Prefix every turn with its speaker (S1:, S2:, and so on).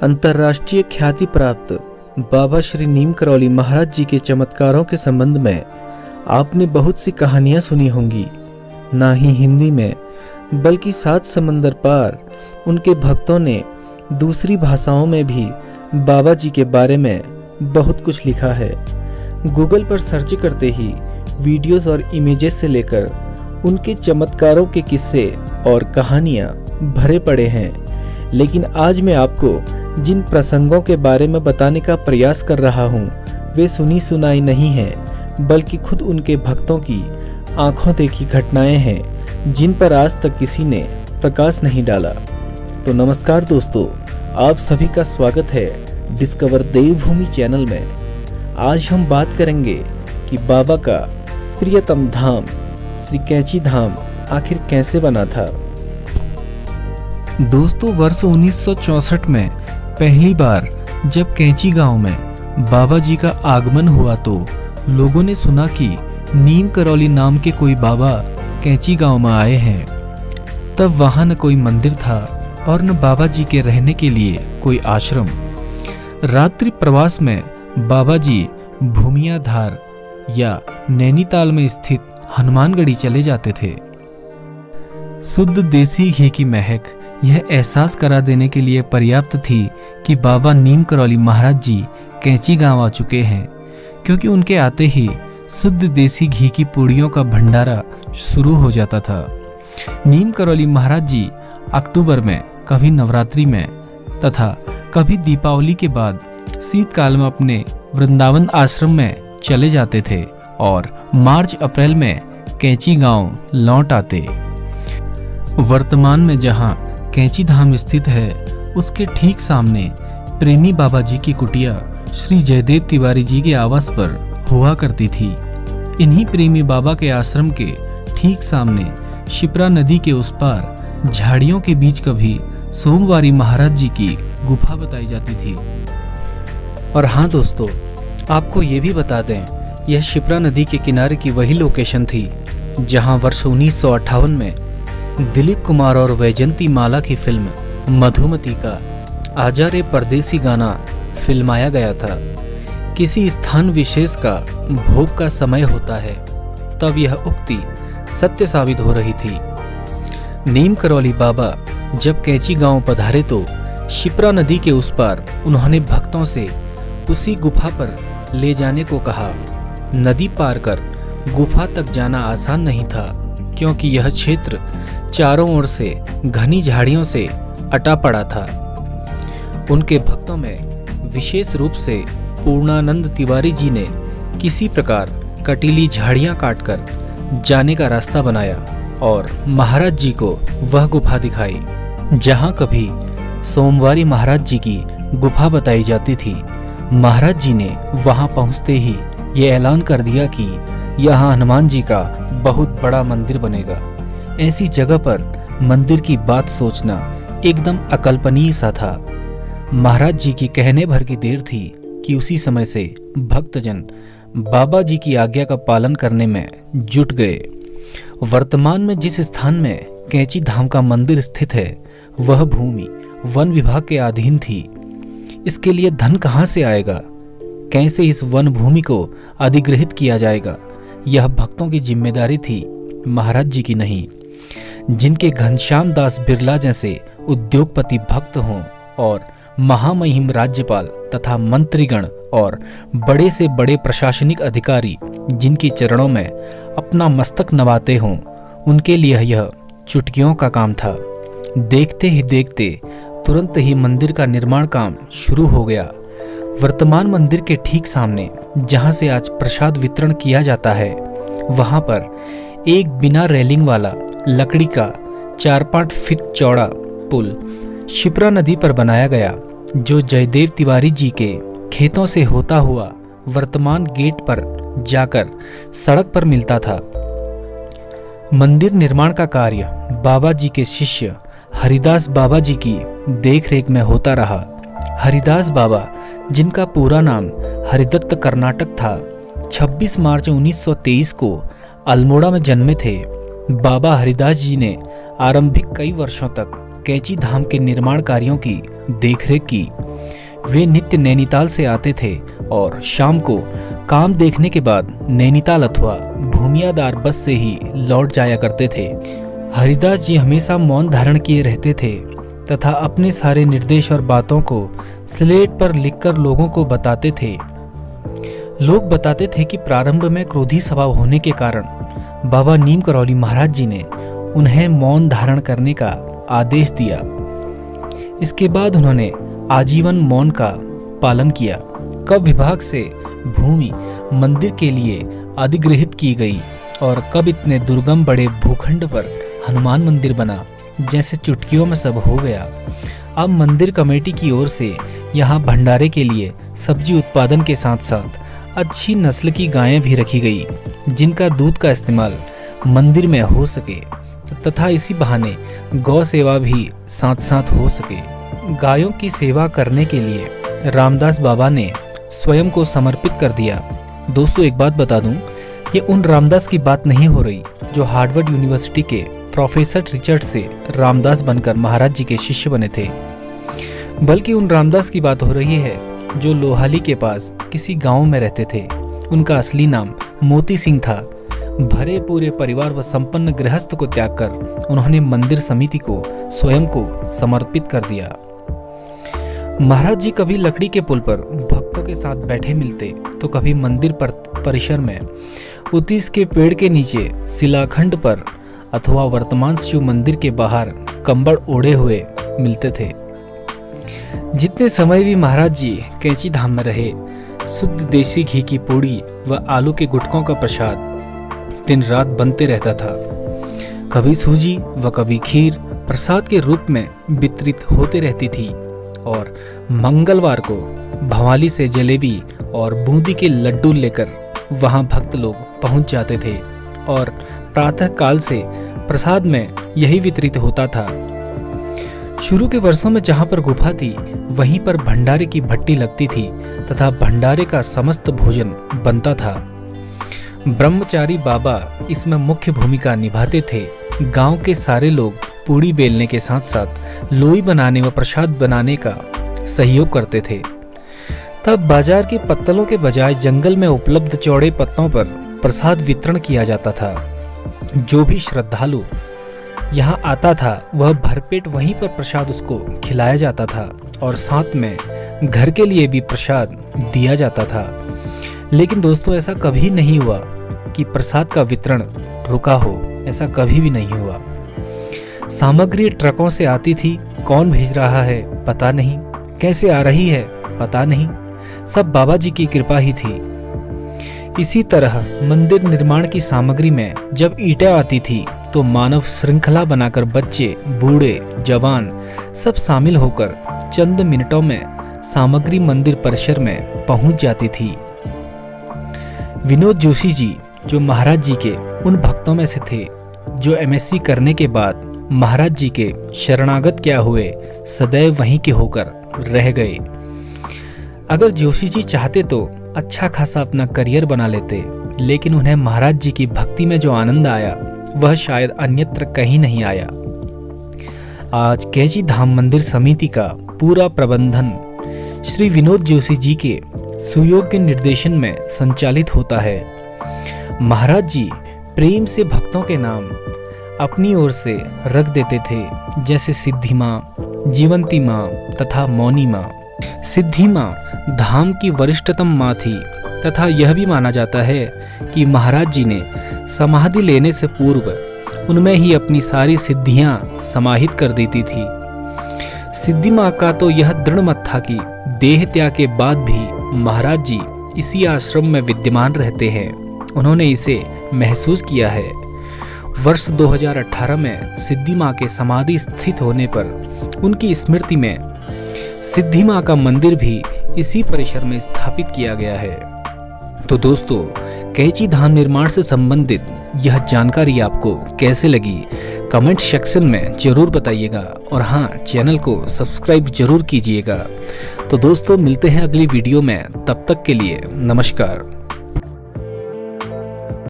S1: अंतर्राष्ट्रीय ख्याति प्राप्त बाबा श्री नीम करौली महाराज जी के चमत्कारों के संबंध में आपने बहुत सी कहानियां सुनी होंगी। ना ही हिंदी में बल्कि 7 समंदर पार उनके भक्तों ने दूसरी भाषाओं में भी बाबा जी के बारे में बहुत कुछ लिखा है। गूगल पर सर्च करते ही वीडियोस और इमेजेस से लेकर उनके चमत्कारों के किस्से और कहानियां भरे पड़े हैं। लेकिन आज मैं आपको जिन प्रसंगों के बारे में बताने का प्रयास कर रहा हूं, वे सुनी सुनाई नहीं हैं, बल्कि खुद उनके भक्तों की आंखों देखी घटनाएं हैं, जिन पर आज तक किसी ने प्रकाश नहीं डाला। तो नमस्कार दोस्तों, आप सभी का स्वागत है डिस्कवर देवभूमि चैनल में। आज हम बात करेंगे कि बाबा का प्रियतम धाम श्री कैंची धाम आखिर कैसे बना था। दोस्तों, वर्ष 1964 में पहली बार जब कैंची गांव में बाबा जी का आगमन हुआ तो लोगों ने सुना कि नीम करौली नाम के कोई बाबा कैंची गांव में आए हैं। तब वहां न कोई मंदिर था और न बाबा जी के रहने के लिए कोई आश्रम। रात्रि प्रवास में बाबा जी भूमियाधार या नैनीताल में स्थित हनुमानगढ़ी चले जाते थे। शुद्ध देसी घी की महक यह एहसास करा देने के लिए पर्याप्त थी कि बाबा नीम करौली महाराज जी कैंची गांव आ चुके हैं, क्योंकि उनके आते ही शुद्ध देसी घी की पूड़ियों का भंडारा शुरू हो जाता था। नीम करौली महाराज जी अक्टूबर में, कभी नवरात्रि में तथा कभी दीपावली के बाद शीतकाल में अपने वृंदावन आश्रम में चले जाते थे और मार्च अप्रैल में कैंची गांव लौट आते। वर्तमान में जहां कैंची धाम स्थित है, उसके ठीक सामने प्रेमी बाबा जी की कुटिया श्री जयदेव तिवारी जी के आवास पर हुआ करती थी। इन्हीं प्रेमी बाबा के आश्रम के ठीक सामने शिप्रा नदी के उस पार झाड़ियों के बीच कभी सोमवारी महाराज जी की गुफा बताई जाती थी। और हाँ दोस्तों, आपको ये भी बता दें, यह शिप्रा नदी के किनारे की वही लोकेशन थी जहां वर्ष 1958 में दिलीप कुमार और वैजयंती माला की फिल्म मधुमती का आजा रे परदेसी गाना फिल्माया गया था। किसी स्थान विशेष का भोग का समय होता है, तब यह उक्ति सत्य साबित हो रही थी। नीम करौली बाबा जब कैंची गांव पधारे तो शिप्रा नदी के उस पार उन्होंने भक्तों से उसी गुफा पर ले जाने को कहा। नदी पार कर गुफा तक जाना आसान नहीं था, क्योंकि यह क्षेत्र चारों ओर से घनी झाड़ियों से अटा पड़ा था। उनके भक्तों में विशेष रूप से पूर्णानंद तिवारी जी ने किसी प्रकार कटीली झाड़ियां काटकर जाने का रास्ता बनाया और महाराज जी को वह गुफा दिखाई जहां कभी सोमवारी महाराज जी की गुफा बताई जाती थी। महाराज जी ने वहां पहुंचते ही ये ऐलान कर दिया कि यहाँ हनुमान जी का बहुत बड़ा मंदिर बनेगा। ऐसी जगह पर मंदिर की बात सोचना एकदम अकल्पनीय सा था। महाराज जी की कहने भर की देर थी कि उसी समय से भक्तजन बाबा जी की आज्ञा का पालन करने में जुट गए। वर्तमान में जिस स्थान में कैंची धाम का मंदिर स्थित है, वह भूमि वन विभाग के अधीन थी। इसके लिए धन कहाँ से आएगा, कैसे इस वन भूमि को अधिग्रहित किया जाएगा, यह भक्तों की जिम्मेदारी थी, महाराज जी की नहीं। जिनके घनश्याम दास बिरला जैसे उद्योगपति भक्त हों और महामहिम राज्यपाल तथा मंत्रीगण और बड़े से बड़े प्रशासनिक अधिकारी जिनके चरणों में अपना मस्तक नवाते हों, उनके लिए यह चुटकियों का काम था। देखते ही देखते तुरंत ही मंदिर का निर्माण काम शुरू हो गया। वर्तमान मंदिर के ठीक सामने जहां से आज प्रसाद वितरण किया जाता है, वहां पर एक बिना रेलिंग वाला लकड़ी का 4-5 फीट चौड़ा पुल शिप्रा नदी पर बनाया गया, जो जयदेव तिवारी जी के खेतों से होता हुआ वर्तमान गेट पर जाकर सड़क पर मिलता था। मंदिर निर्माण का कार्य बाबा जी के शिष्य हरिदास बाबा जी की देखरेख में होता रहा। हरिदास बाबा, जिनका पूरा नाम हरिदत्त कर्नाटक था, 26 मार्च 1923 को अल्मोड़ा में जन्मे थे। बाबा हरिदास जी ने आरंभिक कई वर्षों तक कैंची धाम के निर्माण कार्यों की देखरेख की। वे नित्य नैनीताल से आते थे और शाम को काम देखने के बाद नैनीताल अथवा भूमियादार बस से ही लौट जाया करते थे। हरिदास जी हमेशा मौन धारण किए रहते थे तथा अपने सारे निर्देश और बातों को स्लेट पर लिखकर लोगों को बताते थे। लोग बताते थे कि प्रारंभ में क्रोधी स्वभाव होने के कारण बाबा नीम करौली महाराज जी ने उन्हें मौन धारण करने का आदेश दिया। इसके बाद उन्होंने आजीवन मौन का पालन किया। कब विभाग से भूमि मंदिर के लिए अधिग्रहित की गई और कब इतने दुर्गम बड़े भूखंड पर हनुमान मंदिर बना, जैसे चुटकियों में सब हो गया। अब मंदिर कमेटी की ओर से यहाँ भंडारे के लिए सब्जी उत्पादन के साथ साथ अच्छी नस्ल की गायें भी रखी गई, जिनका दूध का इस्तेमाल मंदिर में हो सके तथा इसी बहाने गौ सेवा भी साथ साथ हो सके। गायों की सेवा करने के लिए रामदास बाबा ने स्वयं को समर्पित कर दिया। दोस्तों एक बात बता दूं, ये उन रामदास की बात नहीं हो रही जो हार्वर्ड यूनिवर्सिटी के प्रोफेसर रिचर्ड से रामदास बनकर महाराज जी के शिष्य बने थे, बल्कि उन रामदास की बात हो रही है जो लोहाली के पास किसी गांव में रहते थे। उनका असली नाम मोती सिंह था। भरे पूरे परिवार व संपन्न गृहस्थ को त्याग कर उन्होंने मंदिर समिति को स्वयं को समर्पित कर दिया। महाराज जी कभी लकड़ी के पुल पर भक्तों के साथ बैठे मिलते तो कभी मंदिर परिसर में उतीस के पेड़ के नीचे शिलाखंड पर अथवा वर्तमान शिव मंदिर के बाहर कंबल ओढ़े हुए मिलते थे। जितने समय भी महाराज जी कैंची धाम में रहे, शुद्ध देसी घी की पूड़ी व आलू के गुटकों का प्रसाद दिन रात बनते रहता था। कभी सूजी व कभी खीर प्रसाद के रूप में वितरित होते रहती थी और मंगलवार को भवाली से जलेबी और बूंदी के लड्डू लेकर वहां भक्त लोग पहुंच जाते थे और प्रातः काल से प्रसाद में यही वितरित होता था। शुरू के वर्षों में जहां पर गुफा थी वहीं पर भंडारे की भट्टी लगती थी तथा भंडारे का समस्त भोजन बनता था। ब्रह्मचारी बाबा इसमें मुख्य भूमिका निभाते थे। गांव के सारे लोग पूड़ी बेलने के साथ साथ लोई बनाने व प्रसाद बनाने का सहयोग करते थे। तब बाजार के पत्तलों के बजाय जंगल में उपलब्ध चौड़े पत्तों पर प्रसाद वितरण किया जाता था। जो भी श्रद्धालु यहाँ आता था वह भरपेट वहीं पर प्रसाद उसको खिलाया जाता था और साथ में घर के लिए भी प्रसाद दिया जाता था। लेकिन दोस्तों ऐसा कभी नहीं हुआ कि प्रसाद का वितरण रुका हो, ऐसा कभी भी नहीं हुआ। सामग्री ट्रकों से आती थी, कौन भेज रहा है पता नहीं, कैसे आ रही है पता नहीं, सब बाबा जी की कृपा ही थी। इसी तरह मंदिर निर्माण की सामग्री में जब ईंटें आती थी तो मानव श्रृंखला बनाकर बच्चे, बूढ़े, जवान सब शामिल होकर चंद मिनटों में सामग्री मंदिर परिसर में पहुंच जाती थी। विनोद जोशी जी जो महाराज जी के उन भक्तों में से थे जो एमएससी करने के बाद महाराज जी के शरणागत क्या हुए, सदैव वहीं के होकर रह गए। अगर जोशी जी चाहते तो अच्छा खासा अपना करियर बना लेते, लेकिन उन्हें महाराज जी की भक्ति में जो आनंद आया वह शायद अन्यत्र कहीं नहीं आया। आज कैंची धाम मंदिर समिति का पूरा प्रबंधन श्री विनोद जोशी जी के सुयोग्य निर्देशन में संचालित होता है। महाराज जी प्रेम से भक्तों के नाम अपनी ओर से रख देते थे, जैसे सिद्धि माँ, जीवंती माँ तथा मौनी माँ। सिद्धि माँ धाम की वरिष्ठतम माँ थी तथा यह भी माना जाता है कि महाराज जी ने समाधि लेने से पूर्व उनमें ही अपनी सारी सिद्धियां समाहित कर देती थी। सिद्धि माँ का तो यह दृढ़ मत था कि देह त्याग के बाद भी महाराज जी इसी आश्रम में विद्यमान रहते हैं। उन्होंने इसे महसूस किया है। वर्ष 2018 में सिद्धि माँ के समाधि स्थित होने पर उनकी स्मृति में सिद्धि माँ का मंदिर भी इसी परिसर में स्थापित किया गया है। तो दोस्तों, कैंची धाम निर्माण से संबंधित यह जानकारी आपको कैसे लगी कमेंट सेक्शन में जरूर बताइएगा और हाँ, चैनल को सब्सक्राइब जरूर कीजिएगा। तो दोस्तों, मिलते हैं अगली वीडियो में, तब तक के लिए नमस्कार।